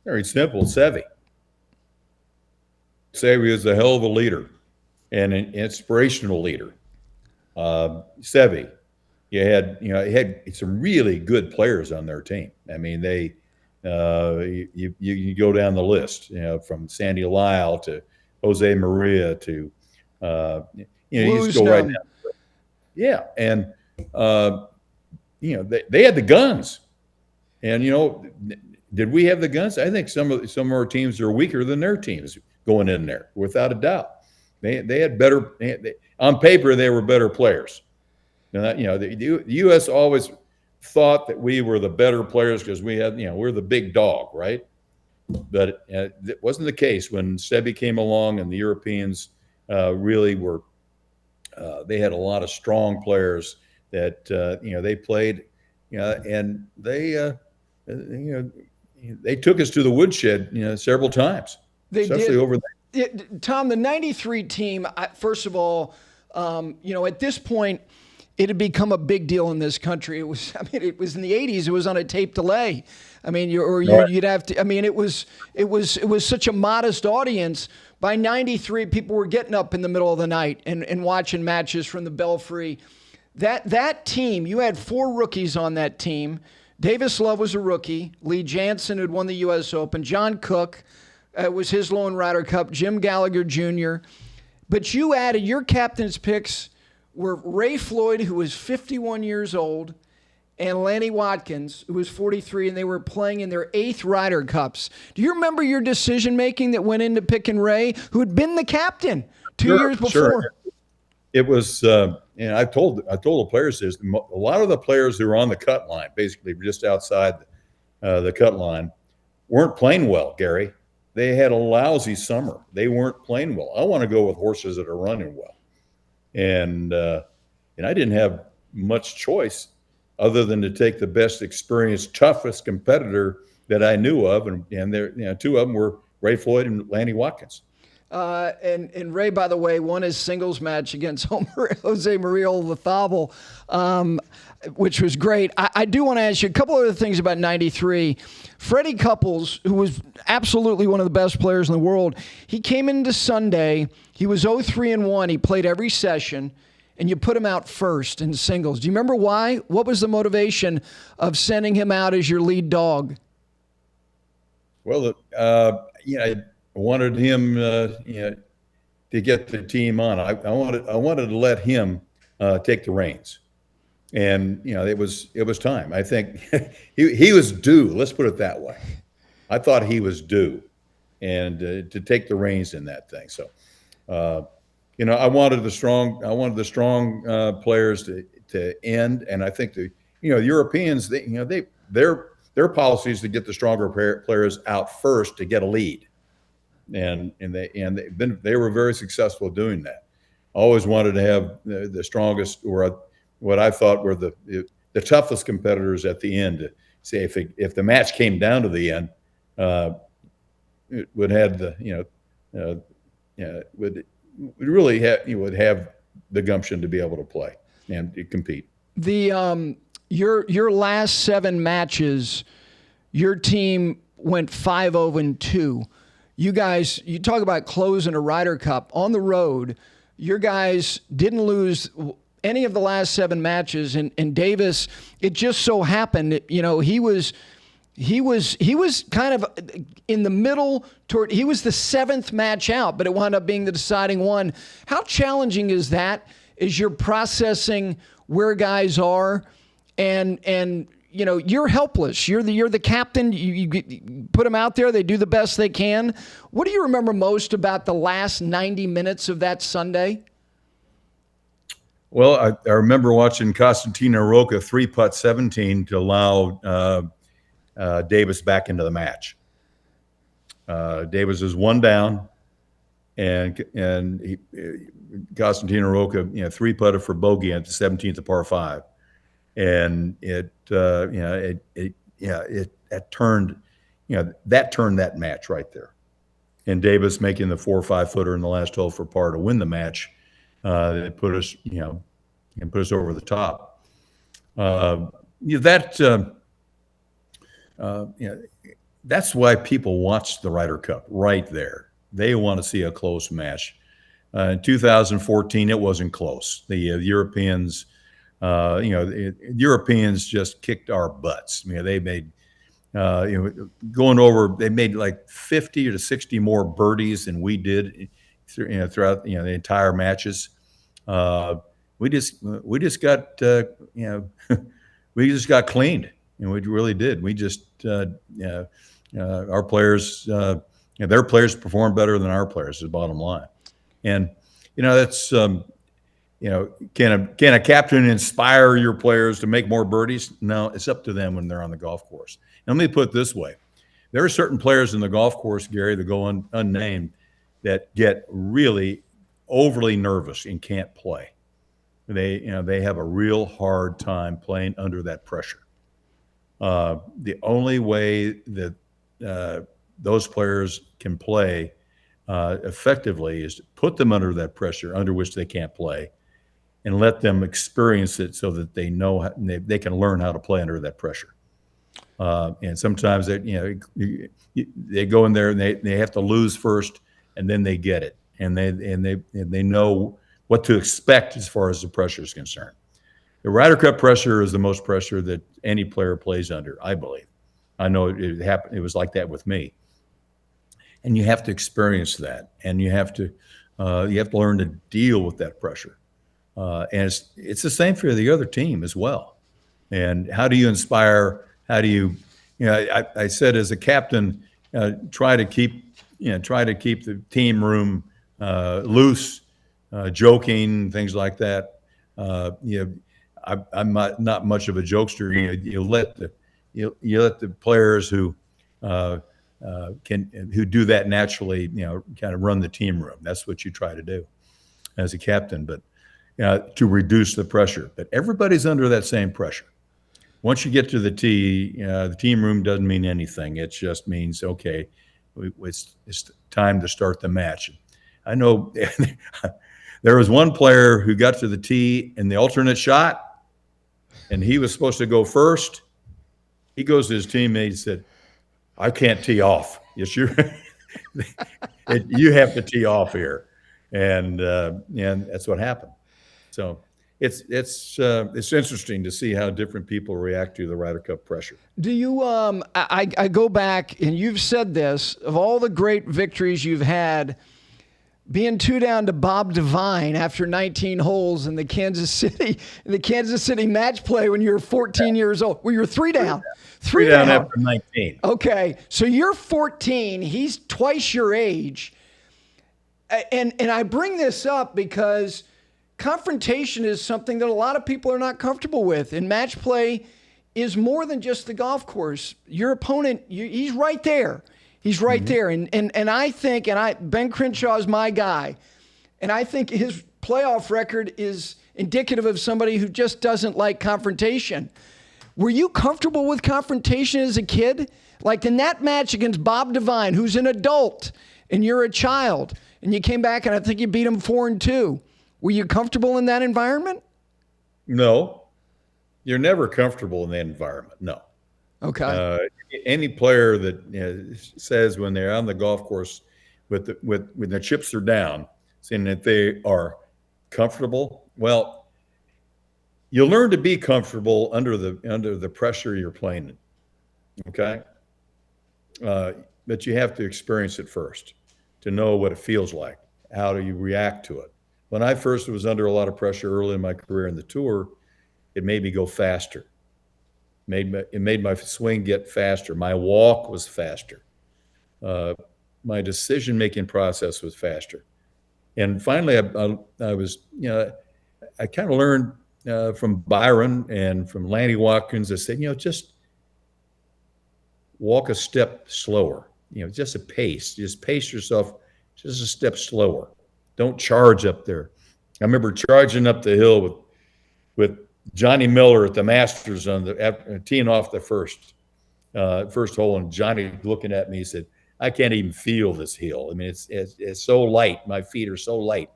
Very simple, Seve. Seve is a hell of a leader and an inspirational leader. Seve, he had some really good players on their team. I mean, you go down the list, from Sandy Lyle to Jose Maria to you just go right down. Yeah, and they had the guns, and did we have the guns? I think some of our teams are weaker than their teams going in there, without a doubt. They had better on paper. They were better players. Now, the U.S. always thought that we were the better players because we're the big dog, right? But it wasn't the case when Seve came along, and the Europeans really were. They had a lot of strong players that they played, and they took us to the woodshed, several times. They especially did. Over there. Tom, the '93 team. First of all, at this point, it had become a big deal in this country. It was in the '80s. It was on a tape delay. You'd have to. It was such a modest audience. By '93, people were getting up in the middle of the night and watching matches from the Belfry. That team, you had 4 rookies on that team. Davis Love was a rookie. Lee Jansen had won the U.S. Open. John Cook was his lone Ryder Cup. Jim Gallagher Jr. But you added, your captain's picks were Ray Floyd, who was 51 years old, and Lanny Watkins, who was 43, and they were playing in their 8th Ryder Cups. Do you remember your decision-making that went into picking Ray, who had been the captain 2 years before? Sure. It was, I told the players this, a lot of the players who were on the cut line, basically just outside the cut line, weren't playing well, Gary. They had a lousy summer. They weren't playing well. I want to go with horses that are running well. And I didn't have much choice other than to take the best experienced, toughest competitor that I knew of. And there, 2 of them were Ray Floyd and Lanny Watkins. And Ray, by the way, won his singles match against Jose Maria Olazabal, which was great. I do want to ask you a couple other things about '93. Freddie Couples, who was absolutely one of the best players in the world, he came into Sunday. He was 0-3-1. He played every session, and you put him out first in singles. Do you remember why? What was the motivation of sending him out as your lead dog? Well, I wanted him, to get the team on. I wanted to let him take the reins, and it was time. I think he was due. Let's put it that way. I thought he was due, and to take the reins in that thing. So, I wanted the strong players to end, and I think the Europeans, their policy is to get the stronger players out first to get a lead. And they were very successful doing that. Always wanted to have the strongest, or what I thought were the toughest competitors at the end. To say if the match came down to the end, it would have would have the gumption to be able to play and to compete. Your last 7 matches, your team went 5-0-2. You guys, you talk about closing a Ryder Cup on the road. Your guys didn't lose any of the last 7 matches, and Davis, it just so happened, he was kind of in the middle he was the 7th match out, but it wound up being the deciding one. How challenging is that as you're processing where guys are and you're helpless. You're the captain. You put them out there. They do the best they can. What do you remember most about the last 90 minutes of that Sunday? Well, I remember watching Constantino Rocca 3-putt 17 to allow Davis back into the match. Davis is one down, and Constantino Rocca 3-putted for bogey at the 17th of par 5, and it turned that match right there, and Davis making the 4 or 5 footer in the last 12 for par to win the match. That put us, and put us over the top. That's why people watch the Ryder Cup right there. They want to see a close match. In 2014, it wasn't close. The Europeans, the Europeans just kicked our butts. They made going over. They made like 50 to 60 more birdies than we did throughout the entire matches. We just got we just got cleaned, and we really did. We just our players, their players performed better than our players. Is the bottom line, and that's can a captain inspire your players to make more birdies? No, it's up to them when they're on the golf course. And let me put it this way: there are certain players in the golf course, Gary, that go unnamed, that get really overly nervous and can't play. They have a real hard time playing under that pressure. The only way that those players can play effectively is to put them under that pressure under which they can't play, and let them experience it so that they know they can learn how to play under that pressure. And sometimes they go in there and they have to lose first, and then they get it, and they know what to expect as far as the pressure is concerned. The Ryder Cup pressure is the most pressure that any player plays under, I believe. I know it happened. It was like that with me, and you have to experience that, and you have to learn to deal with that pressure. And it's the same for the other team as well. And how do you inspire? How do you? I said as a captain, try to keep the team room loose, joking, things like that. I'm not much of a jokester. You let the players who do that naturally, kind of run the team room. That's what you try to do as a captain, but to reduce the pressure. But everybody's under that same pressure. Once you get to the tee, the team room doesn't mean anything. It just means, okay, it's time to start the match. I know there was one player who got to the tee in the alternate shot, and he was supposed to go first. He goes to his teammate and said, "I can't tee off." Yes, you have to tee off here, and that's what happened. So it's interesting to see how different people react to the Ryder Cup pressure. Do you? I go back, and you've said this, of all the great victories you've had, being 2 down to Bob Devine after 19 holes in the Kansas City match play when you were 14 years old. Well, you're 3 down. 3 down after 19. Okay, so you're 14. He's twice your age. And I bring this up because confrontation is something that a lot of people are not comfortable with. And match play is more than just the golf course. Your opponent, he's right there. He's right there. And I think, Ben Crenshaw is my guy, and I think his playoff record is indicative of somebody who just doesn't like confrontation. Were you comfortable with confrontation as a kid? Like in that match against Bob Devine, who's an adult, and you're a child, and you came back and I think you beat him 4-2. Were you comfortable in that environment? No. You're never comfortable in that environment. No. Okay. Any player that says when they're on the golf course when the chips are down, saying that they are comfortable, well, you learn to be comfortable under the pressure you're playing in. Okay. But you have to experience it first to know what it feels like. How do you react to it? When I first was under a lot of pressure early in my career in the tour, it made me go faster. It made my swing get faster. My walk was faster. My decision-making process was faster. And finally, I was, I kind of learned from Byron and from Lanny Watkins. I said, just walk a step slower, just a pace. Just pace yourself just a step slower. Don't charge up there. I remember charging up the hill with Johnny Miller at the Masters teeing off the first hole, and Johnny looking at me, he said, I can't even feel this hill. I mean, it's so light. My feet are so light.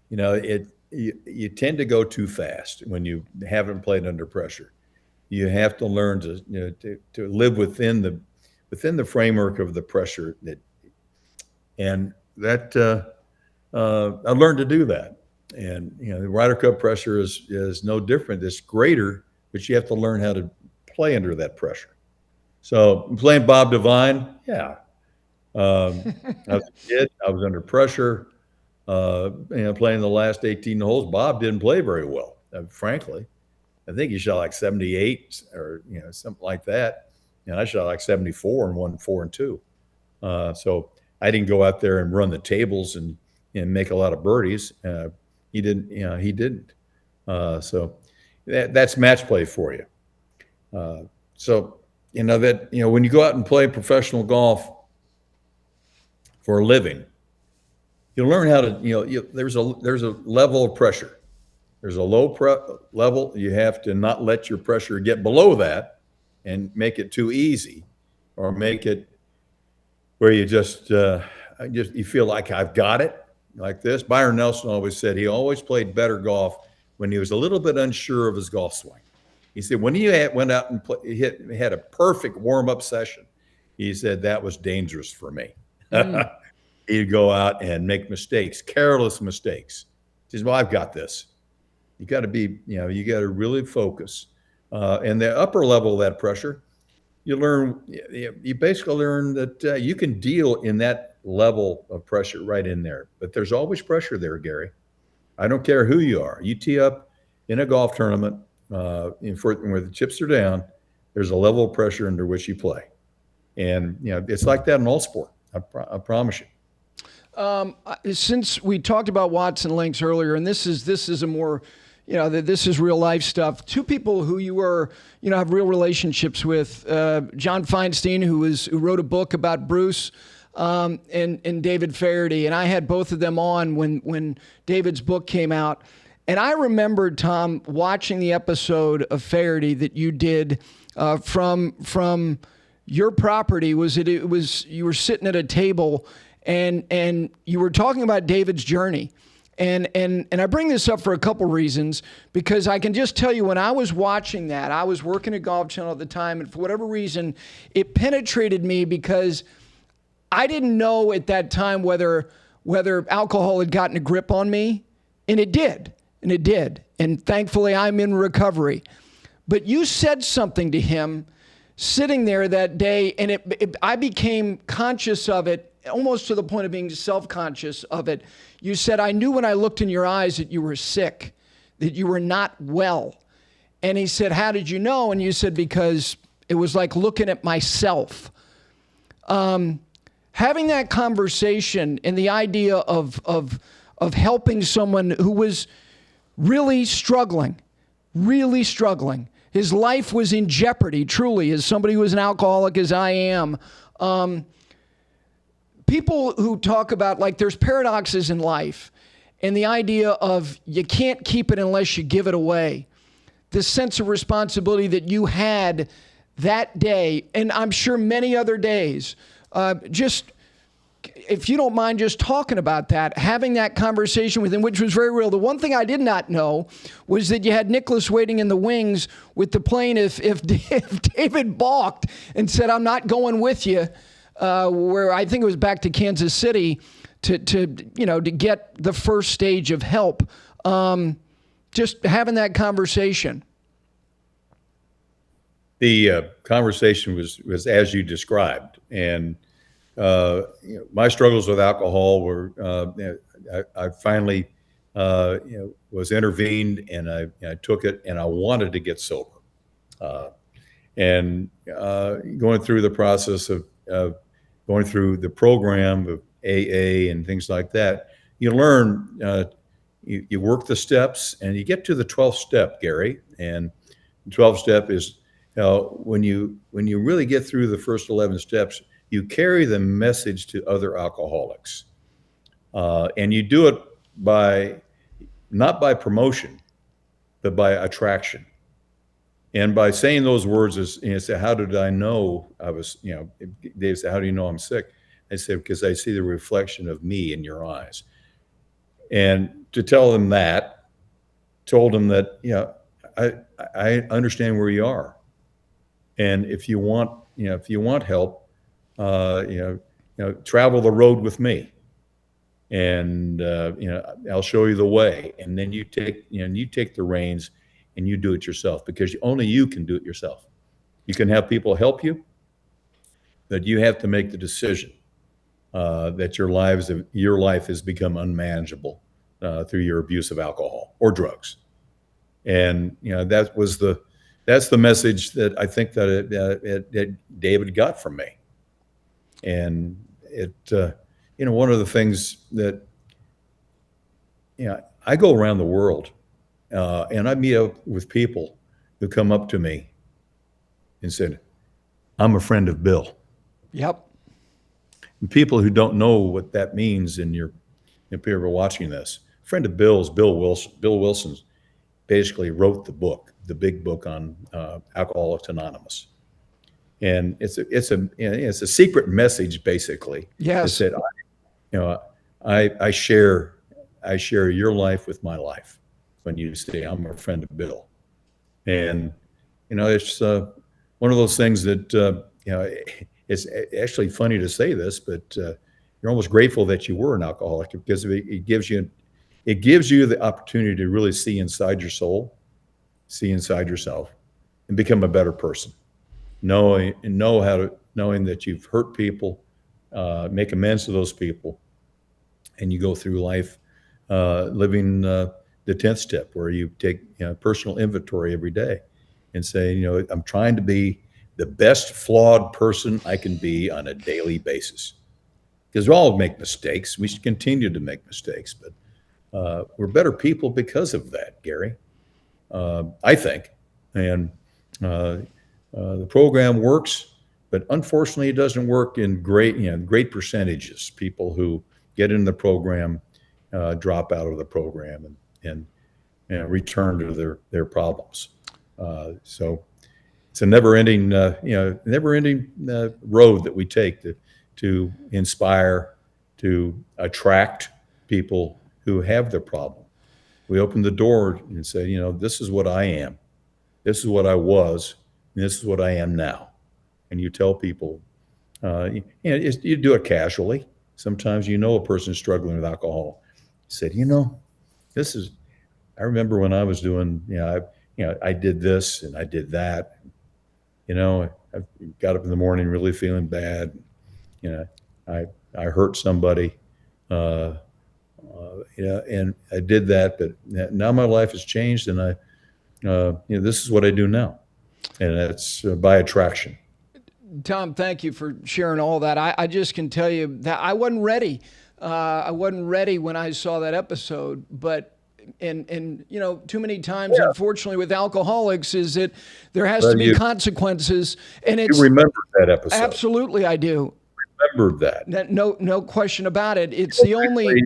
You tend to go too fast when you haven't played under pressure. You have to learn to live within the framework of the pressure and that I learned to do that. And the Ryder Cup pressure is no different. It's greater, but you have to learn how to play under that pressure. So playing Bob Devine, yeah. I was a kid. I was under pressure. Playing the last 18 holes, Bob didn't play very well. Frankly, I think he shot like 78 or something like that, and I shot like 74 and won 4 and 2. So I didn't go out there and run the tables and make a lot of birdies. He didn't. He didn't. So that's match play for you. So when you go out and play professional golf for a living, you'll learn how to. There's a level of pressure. There's a low level. You have to not let your pressure get below that and make it too easy, or make it where you just you feel like I've got it like this. Byron Nelson always said he always played better golf when he was a little bit unsure of his golf swing. He said when he went out and had a perfect warm-up session, he said that was dangerous for me. He'd go out and make mistakes, careless mistakes. He says, well, I've got this. You got to be, you got to really focus. And the upper level of that pressure, you basically learn that you can deal in that level of pressure right in there. But there's always pressure there, Gary. I don't care who you are. You tee up in a golf tournament where the chips are down, there's a level of pressure under which you play. And, it's like that in all sport. I promise you. Since we talked about Watson Links earlier, and this is a more, this is real life stuff. Two people who you were, have real relationships with, John Feinstein, who wrote a book about Bruce, and David Faraday. And I had both of them on when David's book came out. And I remembered, Tom, watching the episode of Faraday that you did from your property. You were sitting at a table and you were talking about David's journey. And I bring this up for a couple reasons, because I can just tell you, when I was watching that, I was working at Golf Channel at the time, and for whatever reason, it penetrated me, because I didn't know at that time whether alcohol had gotten a grip on me, and it did. And thankfully, I'm in recovery. But you said something to him sitting there that day, and I became conscious of it, almost to the point of being self-conscious of it. You said, I knew when I looked in your eyes that you were sick, that you were not well. And he said, how did you know? And you said, because it was like looking at myself. Having that conversation and the idea of helping someone who was really struggling. His life was in jeopardy, truly, as somebody who was an alcoholic as I am. People who talk about, like, there's paradoxes in life, and the idea of you can't keep it unless you give it away. This sense of responsibility that you had that day, and I'm sure many other days, just, if you don't mind just talking about that, having that conversation with him, which was very real. The one thing I did not know was that you had Nicholas waiting in the wings with the plane if David balked and said, I'm not going with you, where I think it was back to Kansas City to get the first stage of help. Just having that conversation. The conversation was as you described, and my struggles with alcohol were. I finally, was intervened, and I took it, and I wanted to get sober. And going through the process of going through the program of AA and things like that, you learn, you work the steps, and you get to the 12th step, Gary. And the 12th step is when you really get through the first 11 steps, you carry the message to other alcoholics, and you do it not by promotion, but by attraction. And by saying those words, say, how did I know I was, Dave said, how do you know I'm sick? I said, because I see the reflection of me in your eyes. And to tell them that, told them that, I understand where you are. And if you want help, travel the road with me. And, I'll show you the way. And then you take the reins and you do it yourself, because only you can do it yourself. You can have people help you, but you have to make the decision that your life has become unmanageable through your abuse of alcohol or drugs. And that's the message that I think that David got from me. And one of the things that I go around the world. And I meet up with people who come up to me and said, I'm a friend of Bill. Yep. And people who don't know what that means, if you're ever watching this, a friend of Bill's Bill Wilson. Bill Wilson basically wrote the big book on Alcoholics Anonymous. And it's a secret message, basically. Yes. It said, I share your life with my life. When you say, I'm a friend of Bill. And, it's one of those things that, it's actually funny to say this, but you're almost grateful that you were an alcoholic, because it gives you the opportunity to really see inside your soul, see inside yourself, and become a better person. Knowing that you've hurt people, make amends to those people, and you go through life living the 10th step, where you take personal inventory every day and say, I'm trying to be the best flawed person I can be on a daily basis. Because we all make mistakes. We should continue to make mistakes, but we're better people because of that, Gary, I think. And the program works, but unfortunately it doesn't work in great percentages. People who get in the program drop out of the program and return to their problems. So it's a never-ending road that we take to inspire, to attract people who have their problem. We open the door and say, this is what I am, this is what I was, and this is what I am now. And you tell people, you do it casually. Sometimes a person's struggling with alcohol. You said, this is. I remember when I was doing, I did this and I did that. I got up in the morning really feeling bad. I hurt somebody. And I did that, but now my life has changed, and this is what I do now, and that's by attraction. Tom, thank you for sharing all that. I just can tell you that I wasn't ready. I wasn't ready when I saw that episode, but and too many times, unfortunately, with alcoholics, is that there has to be consequences, and it's. You remember that episode? Absolutely, I do. Remembered that. No question about it. It's the only.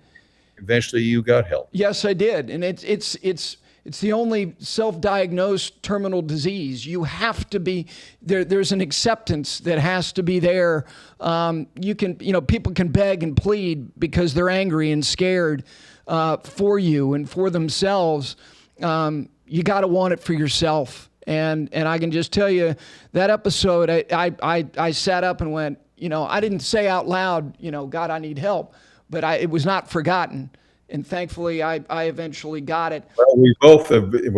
Eventually, you got help. Yes, I did, and it's the only self-diagnosed terminal disease. You have to be there. There's an acceptance that has to be there. People can beg and plead because they're angry and scared for you and for themselves. You got to want it for yourself. And I can just tell you that episode, I sat up and went, I didn't say out loud, God, I need help, but it was not forgotten. And thankfully, I eventually got it. Well, we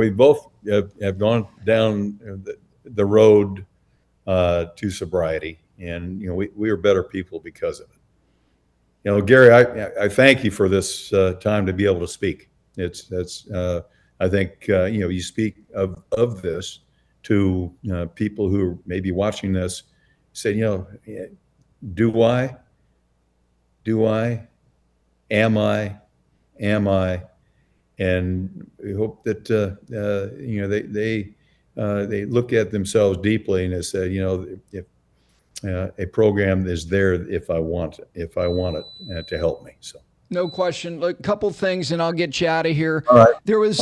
both have gone down the road to sobriety, and we are better people because of it. Gary, I thank you for this time to be able to speak. I think you speak of this to people who may be watching this, say, do I? Am I? And we hope that they look at themselves deeply and they say, if a program is there, if I want it to help me. So No question. A couple things, and I'll get you out of here. All right. There was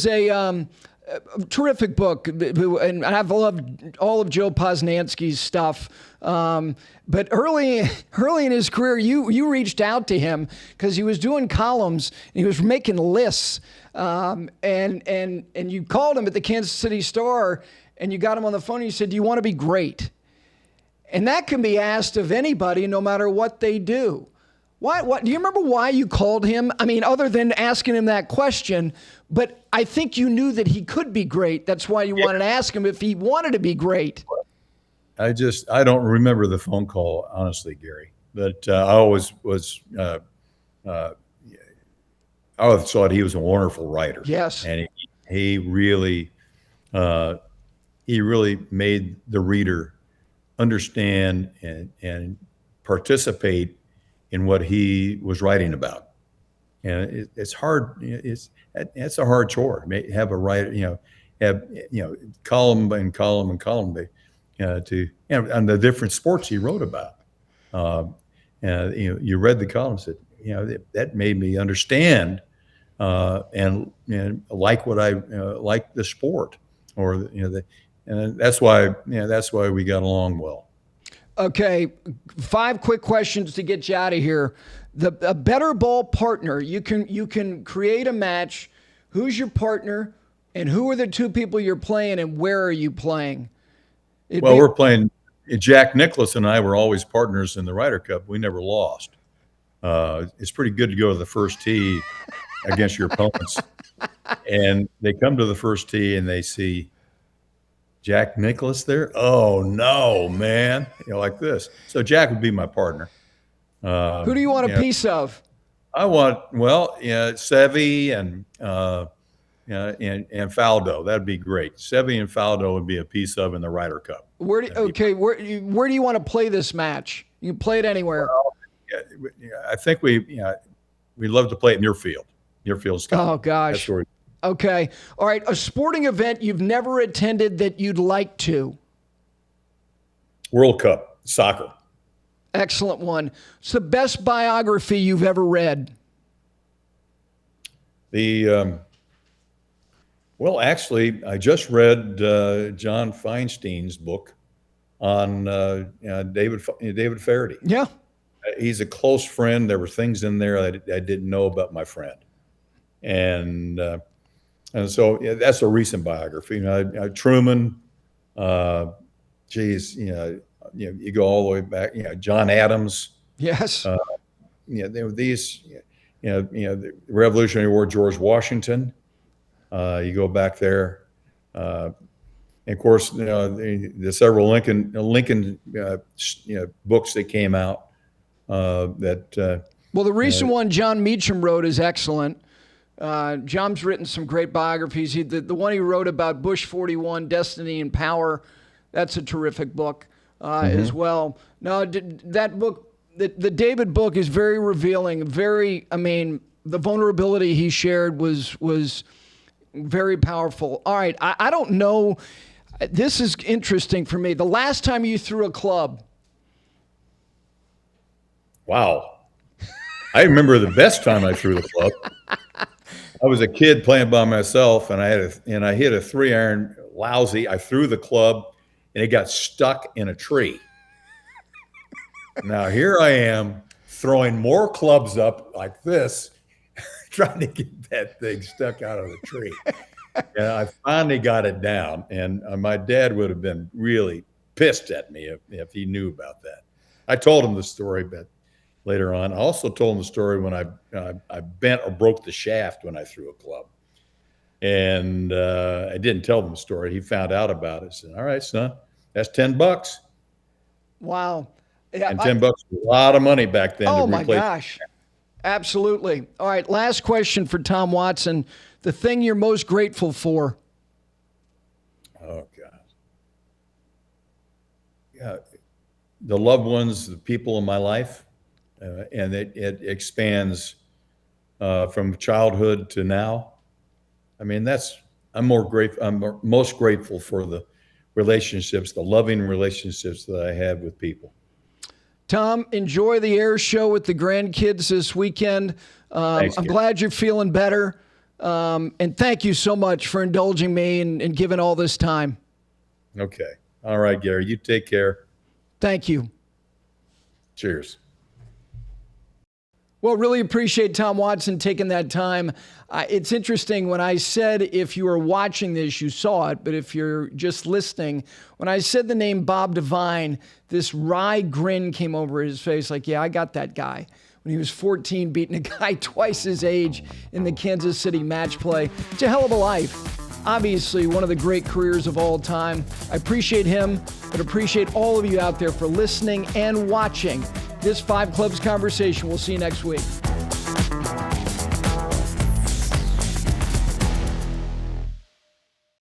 a terrific book, and I've loved all of Joe Posnanski's stuff. But early in his career, you reached out to him because he was doing columns and he was making lists. And you called him at the Kansas City Star and you got him on the phone and you said, "Do you want to be great?" And that can be asked of anybody, no matter what they do. What do you remember why you called him? I mean, other than asking him that question, but I think you knew that he could be great. That's why you wanted to ask him if he wanted to be great. I don't remember the phone call, honestly, Gary, but I always I always thought he was a wonderful writer. Yes. And he really made the reader understand and participate in what he was writing about. And it's hard. It's a hard chore. Have a writer, column and column and column on the different sports he wrote about. You read the column, said, that made me understand and like what I like the sport, and that's why we got along well. Okay, 5 quick questions to get you out of here. A better ball partner, you can create a match. Who's your partner, and who are the 2 people you're playing, and where are you playing? We're playing. Jack Nicklaus and I were always partners in the Ryder Cup. We never lost. It's pretty good to go to the first tee against your opponents, and they come to the first tee and they see Jack Nicklaus there. Oh no, man! Like this. So Jack would be my partner. Who do you want a piece of? I want Seve and Faldo. That'd be great. Seve and Faldo would be a piece of in the Ryder Cup. Where do you want to play this match? You can play it anywhere. I think we love to play it near field, Scotland. Oh gosh. That's where Okay. All right. A sporting event you've never attended that you'd like to. World Cup soccer. Excellent one. It's the best biography you've ever read. Actually, I just read John Feinstein's book on David Faraday. Yeah. He's a close friend. There were things in there I didn't know about my friend, and so that's a recent biography. Truman. You go all the way back. John Adams. Yes. There were these. The Revolutionary War. George Washington. You go back there, and of course, the several Lincoln books that came out. The recent one John Meacham wrote is excellent. John's written some great biographies. The one he wrote about Bush 41, Destiny and Power, that's a terrific book as well. No, that book, the David book is very revealing. The vulnerability he shared was very powerful. All right, I don't know. This is interesting for me. The last time you threw a club. Wow. I remember the best time I threw the club. I was a kid playing by myself, and I hit a 3-iron lousy. I threw the club, and it got stuck in a tree. Now here I am throwing more clubs up like this, trying to get that thing stuck out of the tree. And I finally got it down, and my dad would have been really pissed at me if he knew about that. I told him the story, but later on, I also told him the story when I bent or broke the shaft when I threw a club, and I didn't tell him the story. He found out about it. Said, "All right, son, that's $10." Wow. Yeah, and $10 was a lot of money back then. Oh my gosh. Absolutely. All right. Last question for Tom Watson. The thing you're most grateful for. Oh, God. Yeah. The loved ones, the people in my life, and it expands from childhood to now. I mean, I'm most grateful for the relationships, the loving relationships that I have with people. Tom, enjoy the air show with the grandkids this weekend. Thanks, I'm Gary. glad you're feeling better. And thank you so much for indulging me and giving all this time. Okay. All right, Gary, you take care. Thank you. Cheers. Well, really appreciate Tom Watson taking that time. It's interesting, when I said if you were watching this, you saw it, but if you're just listening, when I said the name Bob Devine, this wry grin came over his face like, yeah, I got that guy. When he was 14, beating a guy twice his age in the Kansas City match play. It's a hell of a life. Obviously, one of the great careers of all time. I appreciate him, but appreciate all of you out there for listening and watching this Five Clubs conversation. We'll see you next week.